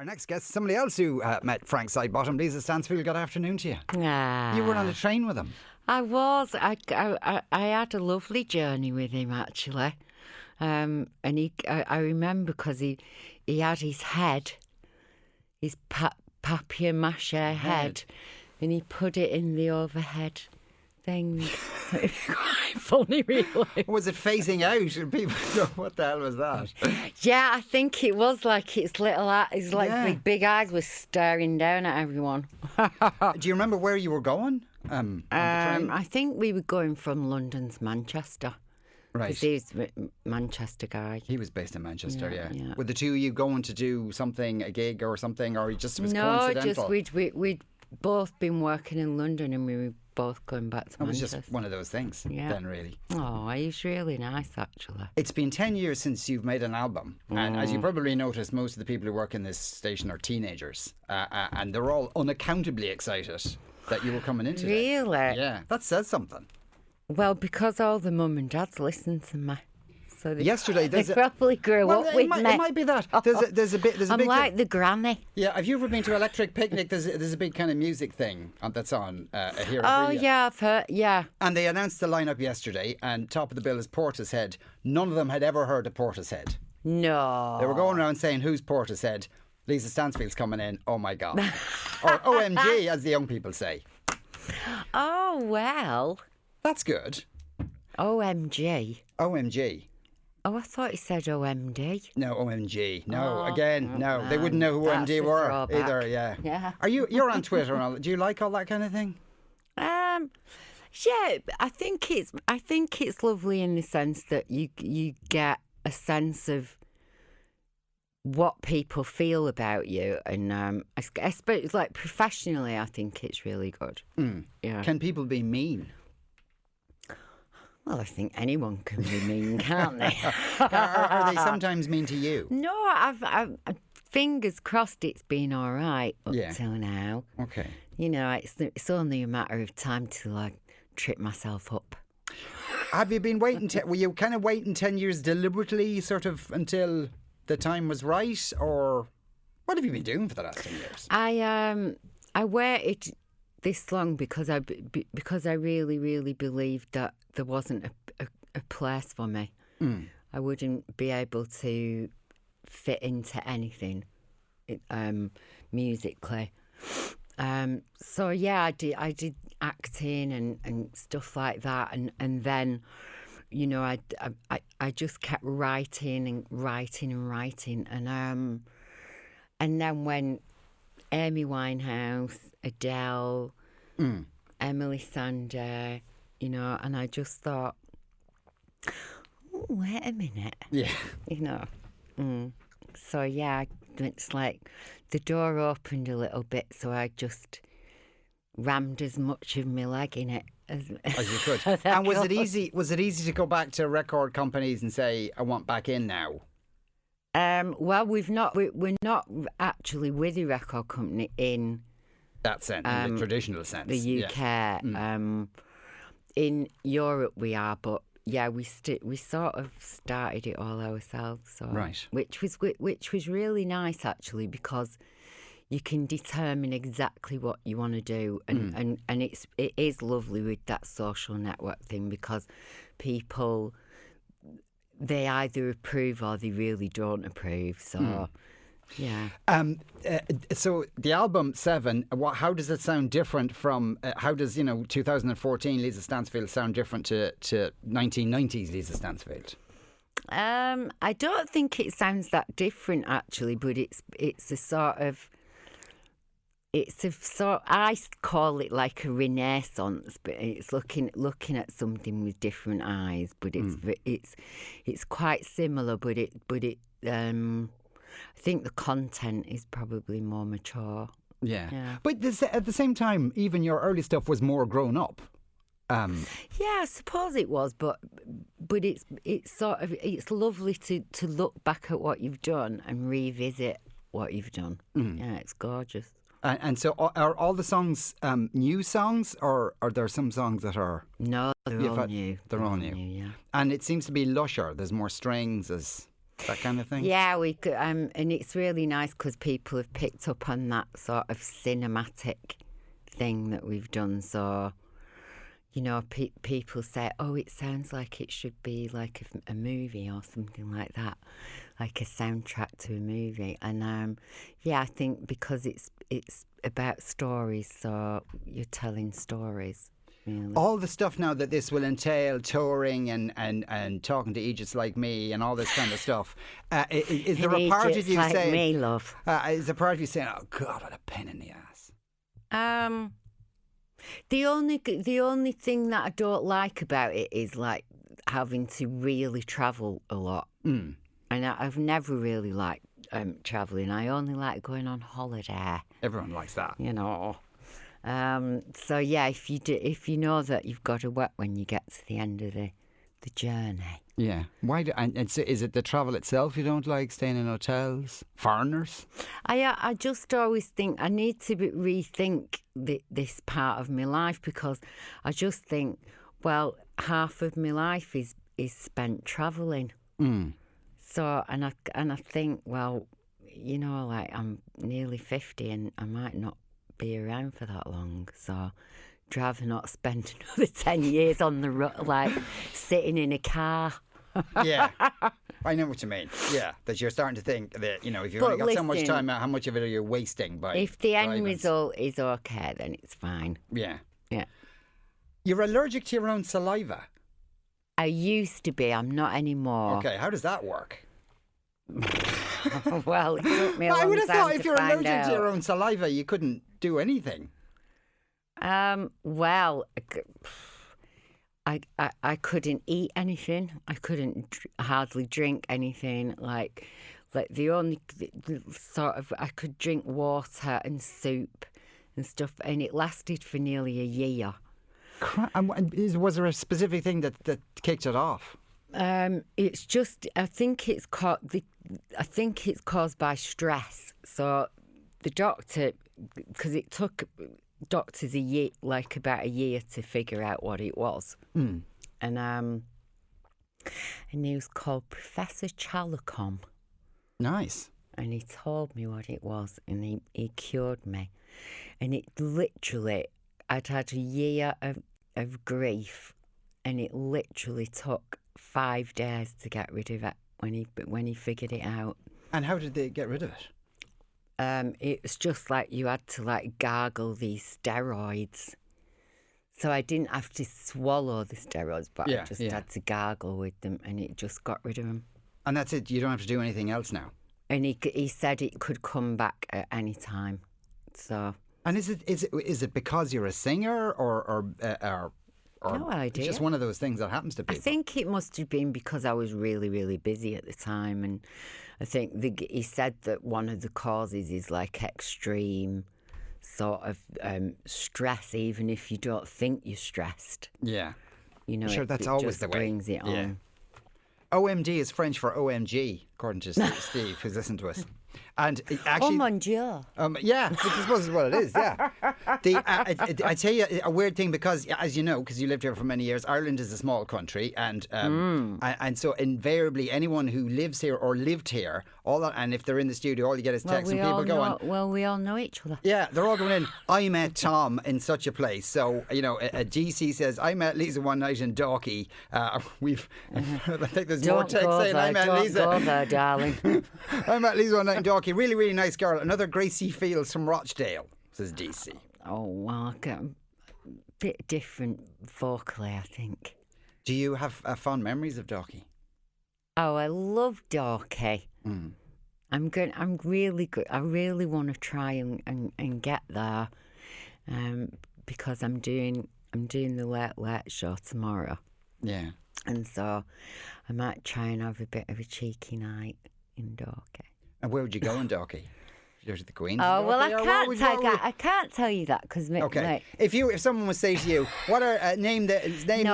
Our next guest is somebody else who met Frank Sidebottom. Lisa Stansfield, good afternoon to you. You were on a train with him. I was. I had a lovely journey with him, actually. And I remember because he had his head, his papier-mâché head, and he put it in the overhead thing. It's quite funny, really. Was it phasing out? And people go, what the hell was that? Yeah, I think it was like his big eyes were staring down at everyone. Do you remember where you were going on the train? I think we were going from London to Manchester. Right. Because he's a Manchester guy. He was based in Manchester, yeah. Yeah. Were the two of you going to do something, a gig or something, or just it was No, coincidental? just we'd both been working in London and we were both going back to Manchester. It was just one of those things then, really. Oh, he's really nice, actually. It's been 10 years since you've made an album. And as you probably noticed, most of the people who work in this station are teenagers. And they're all unaccountably excited that you were coming into it. Really? Yeah, that says something. Well, because all the mum and dads listen to me. So they probably grew up with me. It might be that. There's a big I'm like the granny. Yeah, have you ever been to Electric Picnic? There's a big kind of music thing that's on here. Oh, yeah, I've heard, yeah. And they announced the lineup yesterday, and top of the bill is Portishead. None of them had ever heard of Portishead. No. They were going around saying, who's Portishead? Lisa Stansfield's coming in. Oh, my God. Or OMG, as the young people say. Oh, well. That's good. OMG. OMG. Oh, I thought he said OMD. No, OMG. No, no. They wouldn't know who OMD were either, yeah. You're on Twitter and all. Do you like all that kind of thing? Yeah, I think it's lovely in the sense that you get a sense of what people feel about you, and I suppose like professionally, I think it's really good. Yeah. Can people be mean? Well, I think anyone can be mean, can't they? Are they sometimes mean to you? No, I've fingers crossed it's been all right up till now. Okay. You know, it's only a matter of time to like trip myself up. Have you been waiting? Were you kind of waiting 10 years deliberately, sort of until the time was right, or what have you been doing for the last 10 years? I waited this long because I really, really believed that there wasn't a place for me. I wouldn't be able to fit into anything musically. So yeah, I did acting and stuff like that, and then, you know, I just kept writing and writing and writing, and then when Amy Winehouse, Adele, Emily Sandé, you know, and I just thought, oh, wait a minute. Yeah. You know. So, yeah, it's like the door opened a little bit, so I just rammed as much of my leg in it as you could. And was it easy to go back to record companies and say, I want back in now? Well, we're not actually with the record company in that sense, in the traditional sense. The UK. Yeah. In Europe we are, but yeah, we sort of started it all ourselves. So, right. Which was really nice actually, because you can determine exactly what you want to do, and it is lovely with that social network thing, because people, they either approve or they really don't approve. So, yeah. So the album 7, how does it sound different from? How does 2014 Lisa Stansfield sound different to 1990s Lisa Stansfield? I don't think it sounds that different actually, but it's a sort of. I call it like a renaissance, but it's looking at something with different eyes. But it's quite similar, but I think the content is probably more mature. Yeah. But at the same time, even your early stuff was more grown up. Yeah, I suppose it was, but it's sort of, it's lovely to look back at what you've done and revisit what you've done. Yeah, it's gorgeous. And so are all the songs new songs, or are there some songs that are... No, they're all new. They're all new, yeah. And it seems to be lusher. There's more strings. that kind of thing? Yeah, we could, and it's really nice because people have picked up on that sort of cinematic thing that we've done. So, you know, people say, "Oh, it sounds like it should be like a movie or something like that, like a soundtrack to a movie." And yeah, I think because it's about stories, so you're telling stories. Really. All the stuff now that this will entail, touring and talking to Egypts like me and all this kind of stuff. Is there a part of you like saying, me, love? Is there a part of you saying, "Oh God, what a pain in the ass"? The only thing that I don't like about it is like having to really travel a lot. And I've never really liked travelling. I only like going on holiday. Everyone likes that. You know. So yeah, if you know that you've got to work when you get to the end of the journey. Yeah. Why? And so is it the travel itself you don't like? Staying in hotels? Foreigners? I just always think I need to rethink this part of my life, because I just think, well, half of my life is spent travelling. So and I think, well, you know, like I'm nearly 50 and I might not be around for that long, so I'd rather not spend another 10 years on the road, like sitting in a car. Yeah, I know what you mean. Yeah, that you're starting to think that, you know, if you've only got so much time, how much of it are you wasting by if the end driving? result is okay, then it's fine. Yeah. You're allergic to your own saliva? I used to be. I'm not anymore. Okay, how does that work? Well, it took me a long I would have time thought to if you're find allergic out. to your own saliva, you couldn't do anything. Well, I couldn't eat anything. I couldn't hardly drink anything. Like the only sort of, I could drink water and soup and stuff, and it lasted for nearly a year. Was there a specific thing that kicked it off? It's just, I think it's caused by stress. So the doctor, because it took doctors a year, like about a year, to figure out what it was. And he was called Professor Chalicom. Nice. And he told me what it was, and he cured me. And it literally, I'd had a year of grief, and it literally took 5 days to get rid of it when he figured it out. And how did they get rid of it? It was just like you had to like gargle these steroids. So I didn't have to swallow the steroids, but I just had to gargle with them, and it just got rid of them. And that's it. You don't have to do anything else now. And he said it could come back at any time. So. And is it because you're a singer or no idea. It's just one of those things that happens to people? I think it must have been because I was really, really busy at the time, and I think he said that one of the causes is like extreme sort of stress, even if you don't think you're stressed. Yeah. You know, sure, that's it always just the way. Brings it on. OMD is French for OMG, according to Steve, who's listened to us. And actually, oh mon Dieu. Yeah, which I suppose is what it is. Yeah, I tell you a weird thing, because as you know, because you lived here for many years, Ireland is a small country, and so invariably anyone who lives here or lived here, and if they're in the studio, all you get is texts and people going. Well, we all know each other. Yeah, they're all going in. I met Tom in such a place. So you know, DC says I met Lisa one night in Dalkey. I think there's more text saying I met Lisa. Don't go there, darling. I met Lisa one night in Dalkey. Really, really nice girl. Another Gracie Fields from Rochdale, says DC. Oh, well, I get a bit different vocally, I think. Do you have fond memories of Dalkey? Oh, I love Dalkey. I'm really good. I really want to try and get there, because I'm doing the late show tomorrow. Yeah. And so I might try and have a bit of a cheeky night in Dalkey. And where would you go in Dalkey? Go to the Queen's? Oh, well, I can't tell you that, because okay. If someone would say to you, "What are name no,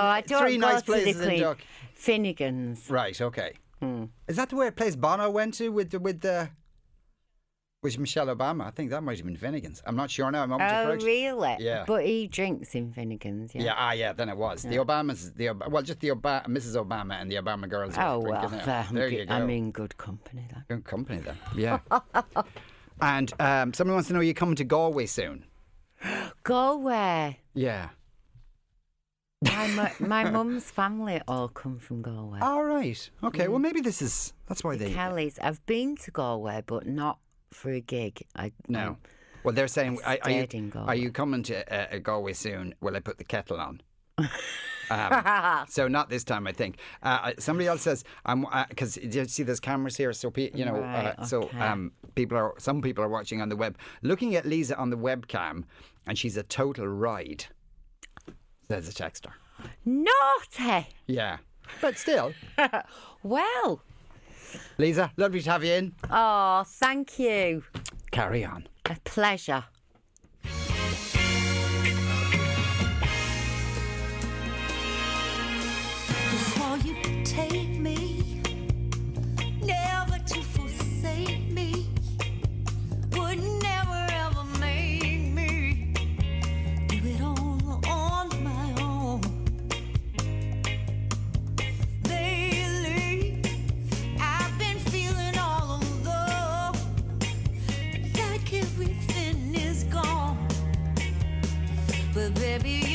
I don't three go nice to the places in Dalkey?" Finnegan's. Right. Okay. Is that the way place Bono went to with the Was Michelle Obama? I think that might have been Finnegan's. I'm not sure now. I'm open to correction. Really? Yeah. But he drinks in Finnegan's, yeah. Yeah, then it was. The Obamas, just the Mrs. Obama and the Obama girls. Oh, were well, drinking there you go. I'm in good company then. Good company then. Yeah. And someone wants to know, are you coming to Galway soon? Galway. Yeah. My mum's family all come from Galway. All right. Okay. Well, maybe that's why they. Kellys. I've been to Galway, but not for a gig. No. Well, they're saying, are you coming to Galway soon? Will I put the kettle on? So not this time, I think. Somebody else says, because you see there's cameras here, so some people are watching on the web, looking at Lisa on the webcam, and she's a total ride. Says a texter. Naughty. Yeah, but still. Well, Lisa, lovely to have you in. Oh, thank you. Carry on. A pleasure. Before you take me, never to forsake me, would never ever make me do it all on my own. Lately, I've been feeling all alone, like everything is gone. But baby,